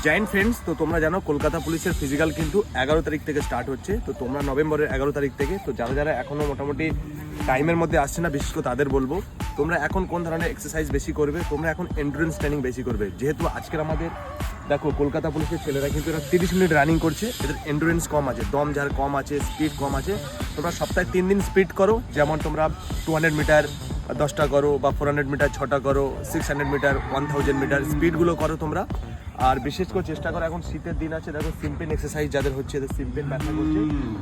Joint friends, তো তোমরা জানো কলকাতা পুলিশের ফিজিক্যাল কিন্তু 11 তারিখ থেকে স্টার্ট হচ্ছে। তো তোমরা নভেম্বরের 11 তারিখ থেকে, তো যারা যারা এখনও মোটামুটি টাইমের মধ্যে আসছে না, বিশেষ করে তাদের বলবো তোমরা এখন কোন ধরনের এক্সারসাইজ বেশি করবে, তোমরা এখন এন্ডুরেন্স ট্রেনিং বেশি করবে। যেহেতু আজকের আমাদের দেখো কলকাতা পুলিশের ছেলেরা কিন্তু এরা 30 মিনিট রানিং করছে, এদের এন্ডুরেন্স কম আছে, দম যার কম আছে, স্পিড কম আছে। তোমরা সপ্তাহে 3 দিন স্পিড করো, যেমন তোমরা 200 মিটার 10টা করো, বা 400 মিটার 6টা করো, 600 মিটার 1000 মিটার স্পিডগুলো করো তোমরা। আর বিশেষ করে চেষ্টা করো, এখন শীতের দিন আছে, দেখো সিম্পল এক্সারসাইজ যাদের হচ্ছে, এদের সিম্পল ব্যথা করছে,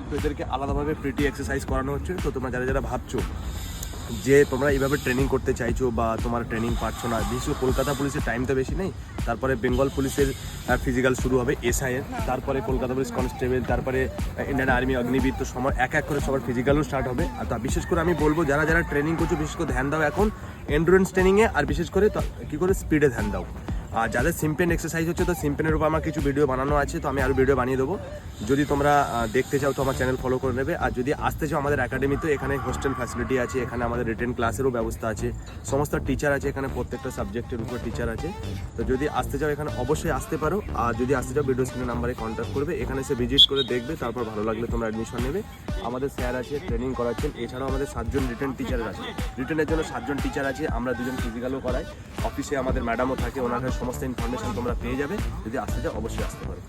তো এদেরকে আলাদাভাবে প্রিটি এক্সারসাইজ করানো হচ্ছে। তো তোমরা যারা যারা ভাবছো যে তোমরা এইভাবে ট্রেনিং করতে চাইছো বা তোমার ট্রেনিং পাচ্ছ না, বিশেষ করে কলকাতা পুলিশের টাইম তো বেশি নেই, তারপরে বেঙ্গল পুলিশের ফিজিক্যাল শুরু হবে এসআইয়ের, তারপরে কলকাতা পুলিশ কনস্টেবল, তারপরে ইন্ডিয়ান আর্মি অগ্নিবীর, তো সময় এক এক করে সবার ফিজিক্যালও স্টার্ট হবে। আর তা বিশেষ করে আমি বলবো যারা যারা ট্রেনিং করছো বিশেষ করে ধ্যান দাও এখন এন্ডুরেন্স ট্রেনিংয়ে, আর বিশেষ করে কী করে স্পিডে ধ্যান দাও। আর যাদের সিম্পেন এক্সারসাইজ হচ্ছে, তো সিম্পেনের উপর আমার কিছু ভিডিও বানানো আছে, তো আমি আরও ভিডিও বানিয়ে দেবো। যদি তোমরা দেখতে চাও তো আমার চ্যানেল ফলো করে নেবে। আর যদি আসতে চাও আমাদের একাডেমিতে, এখানে হোস্টেল ফ্যাসিলিটি আছে, এখানে আমাদের রিটেন ক্লাসেরও ব্যবস্থা আছে, সমস্ত টিচার আছে, এখানে প্রত্যেকটা সাবজেক্টের উপর টিচার আছে। তো যদি আসতে চাও এখানে অবশ্যই আসতে পারো। আর যদি আসতে চাও ভিডিও স্ক্রিনের নাম্বারে কন্ট্যাক্ট করবে, এখানে এসে ভিজিট করে দেখবে, তারপর ভালো লাগলে তোমরা অ্যাডমিশন নেবে। আমাদের স্যার আছে, ট্রেনিং করাচ্ছেন, এছাড়াও আমাদের 7 জন রিটেন টিচার আছে, রিটেনের জন্য 7 জন টিচার আছে, আমরা 2 জন ফিজিক্যালও করাই, অফিসে আমাদের ম্যাডামও থাকে, ওনার সমস্ত ইনফরমেশন তোমরা পেয়ে যাবে। যদি আসতে চাও অবশ্যই আসতে পারো।